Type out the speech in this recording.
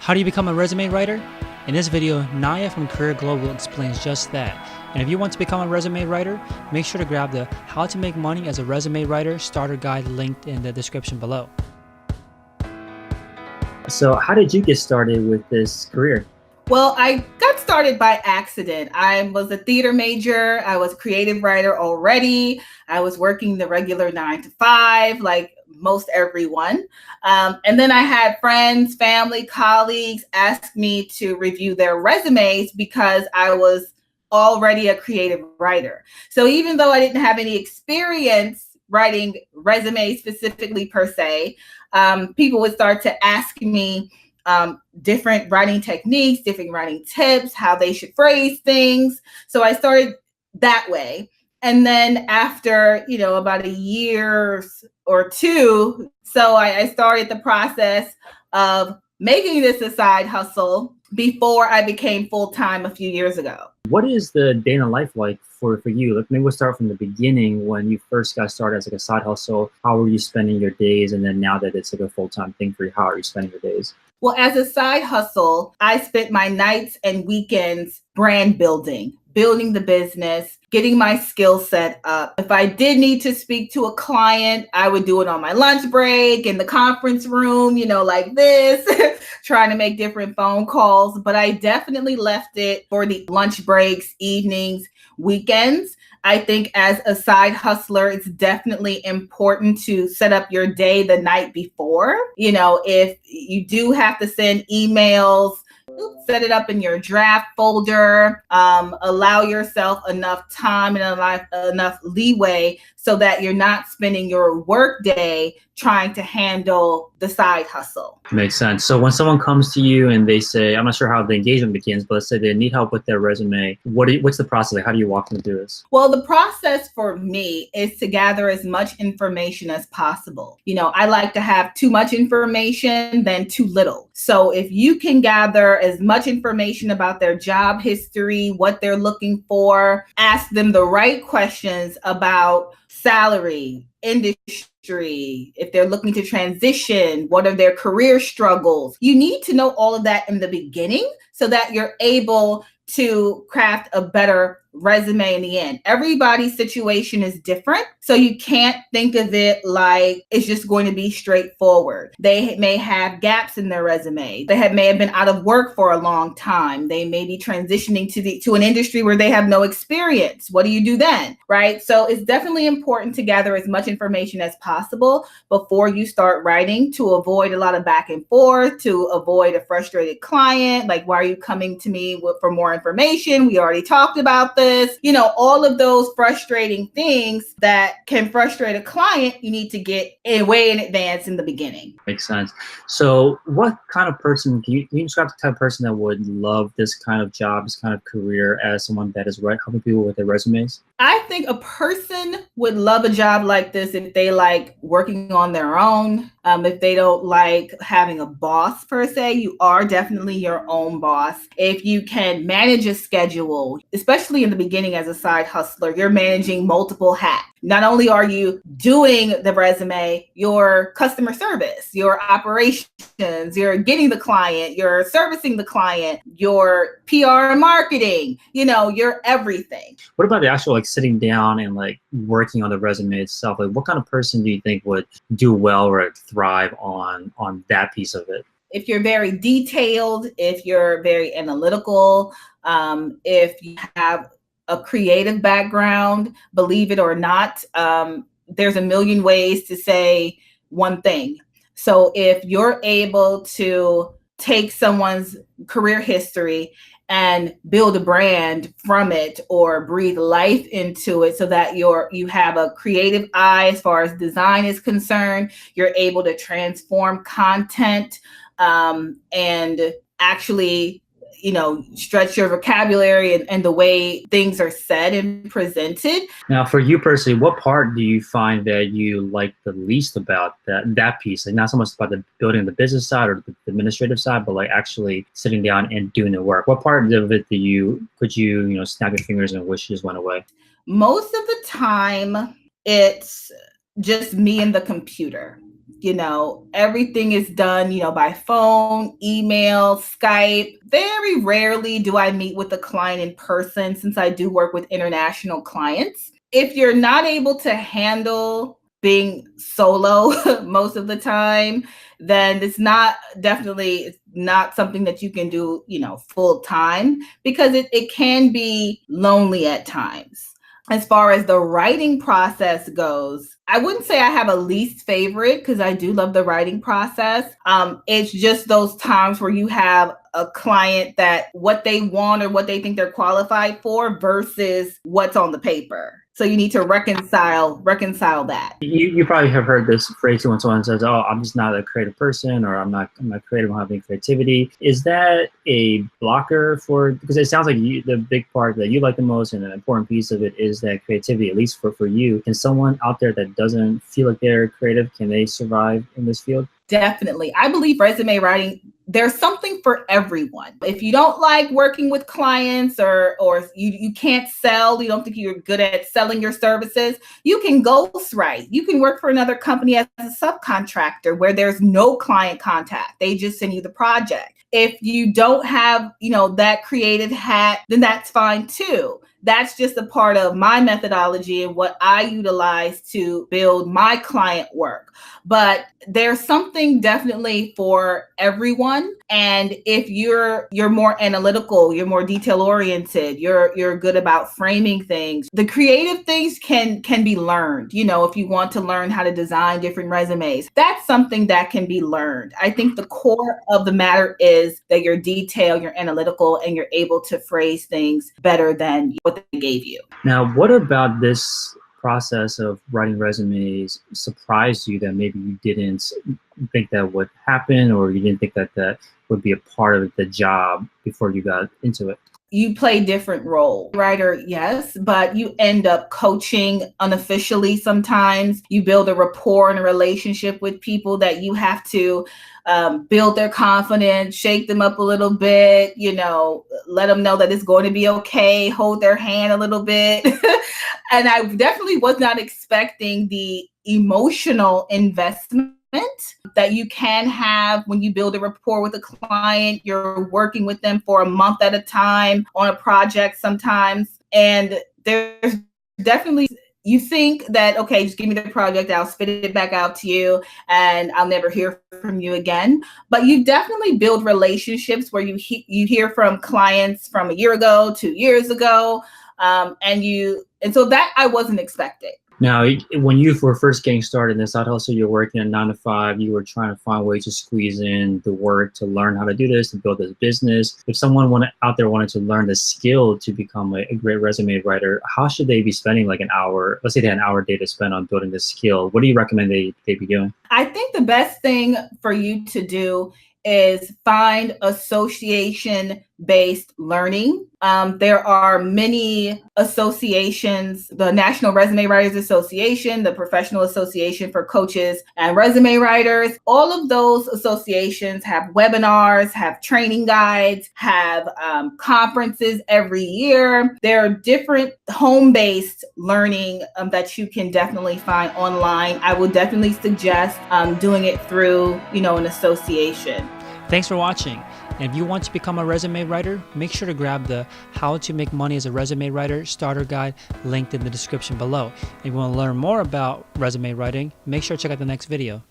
How do you become a resume writer? In this video, Naya from Career Global explains just that. And if you want to become a resume writer, make sure to grab the How to Make Money as a Resume Writer starter guide linked in the description below. So how did you get started with this career? Well, I got started by accident. I was a theater major. I was a creative writer already. I was working the regular 9 to 5, like most everyone. And then I had friends, family, colleagues ask me to review their resumes because I was already a creative writer. So even though I didn't have any experience writing resumes specifically per se, people would start to ask me different writing techniques, different writing tips, how they should phrase things. So I started that way. And then after, about a year or two, so I started the process of making this a side hustle before I became full-time a few years ago. What is the day in the life like for you? Maybe we'll start from the beginning when you first got started as like a side hustle. How were you spending your days? And then now that it's like a full-time thing for you, how are you spending your days? Well, as a side hustle, I spent my nights and weekends brand building the business, getting my skill set up. If I did need to speak to a client, I would do it on my lunch break in the conference room, like this, trying to make different phone calls. But I definitely left it for the lunch breaks, evenings, weekends. I think as a side hustler, it's definitely important to set up your day the night before. If you do have to send emails, set it up in your draft folder, allow yourself enough time and enough leeway so that you're not spending your work day trying to handle the side hustle. Makes sense. So when someone comes to you and they say, I'm not sure how the engagement begins, but let's say they need help with their resume, what's the process? Like, how do you walk them through this? Well, the process for me is to gather as much information as possible. I like to have too much information than too little. So if you can gather as much information about their job history, what they're looking for, ask them the right questions about salary, industry, if they're looking to transition, what are their career struggles? You need to know all of that in the beginning so that you're able to craft a better resume in the end. Everybody's situation is different, so you can't think of it like it's just going to be straightforward. They may have gaps in their resume. They may have been out of work for a long time. They may be transitioning to an industry where they have no experience. What do you do then, right? So it's definitely important to gather as much information as possible before you start writing to avoid a lot of back and forth, to avoid a frustrated client. Like, why are you coming to me for more information? We already talked about this. All of those frustrating things that can frustrate a client, you need to get way in advance in the beginning. Makes sense. So what kind of person, can you describe the type of person that would love this kind of job, this kind of career as someone that is helping people with their resumes? I think a person would love a job like this if they like working on their own. If they don't like having a boss per se, you are definitely your own boss. If you can manage a schedule, especially in the beginning as a side hustler, you're managing multiple hats. Not only are you doing the resume, your customer service, your operations, you're getting the client, you're servicing the client, your PR and marketing, you're everything. What about the actual sitting down and working on the resume itself? What kind of person do you think would do well or thrive on that piece of it? If you're very detailed, if you're very analytical, if you have a creative background, believe it or not, there's a million ways to say one thing. So if you're able to take someone's career history and build a brand from it or breathe life into it so that you have a creative eye as far as design is concerned, you're able to transform content and actually stretch your vocabulary and the way things are said and presented. Now, for you personally, what part do you find that you like the least about that piece? Not so much about the building the business side or the administrative side, but actually sitting down and doing the work. What part of it could you snap your fingers and wish just went away? Most of the time, it's just me and the computer. Everything is done, by phone, email, Skype. Very rarely do I meet with a client in person since I do work with international clients. If you're not able to handle being solo most of the time, then it's definitely not something that you can do, full time, because it can be lonely at times. As far as the writing process goes, I wouldn't say I have a least favorite because I do love the writing process. It's just those times where you have a client that what they want or what they think they're qualified for versus what's on the paper. So you need to reconcile that. You probably have heard this phrase when someone says, "Oh, I'm just not a creative person," or I'm not creative, I don't have any creativity." Is that a blocker because it sounds like the big part that you like the most and an important piece of it is that creativity, at least for you. Can someone out there that doesn't feel like they're creative, can they survive in this field? Definitely. I believe resume writing, there's something for everyone. If you don't like working with clients or you can't sell, you don't think you're good at selling your services, you can ghostwrite. You can work for another company as a subcontractor where there's no client contact. They just send you the project. If you don't have, that creative hat, then that's fine too. That's just a part of my methodology and what I utilize to build my client work. But there's something definitely for everyone. And if you're more analytical, you're more detail oriented, you're good about framing things. The creative things can be learned. If you want to learn how to design different resumes, that's something that can be learned. I think the core of the matter is that you're detailed, you're analytical, and you're able to phrase things better than what they gave you. Now, what about this process of writing resumes surprised you that maybe you didn't think that would happen, or you didn't think that would be a part of the job before you got into it? You play different roles. Writer, yes, but you end up coaching unofficially sometimes. You build a rapport and a relationship with people that you have to build their confidence, shake them up a little bit, let them know that it's going to be okay, hold their hand a little bit. And I definitely was not expecting the emotional investment that you can have when you build a rapport with a client. You're working with them for a month at a time on a project sometimes. And there's definitely, you think that, okay, just give me the project, I'll spit it back out to you and I'll never hear from you again. But you definitely build relationships where you hear from clients from a year ago, 2 years ago. And so that I wasn't expecting. Now, when you were first getting started in this side hustle, you're working a 9 to 5, you were trying to find ways to squeeze in the work to learn how to do this, to build this business. If someone out there wanted to learn the skill to become a great resume writer, how should they be spending like an hour? Let's say they had an hour a day to spend on building this skill. What do you recommend they be doing? I think the best thing for you to do is find association-based learning. There are many associations, the National Resume Writers Association, the Professional Association for Coaches and Resume Writers. All of those associations have webinars, have training guides, have conferences every year. There are different home-based learning that you can definitely find online. I would definitely suggest doing it through, an association. Thanks for watching. And if you want to become a resume writer, make sure to grab the How to Make Money as a Resume Writer starter guide linked in the description below. If you want to learn more about resume writing, make sure to check out the next video.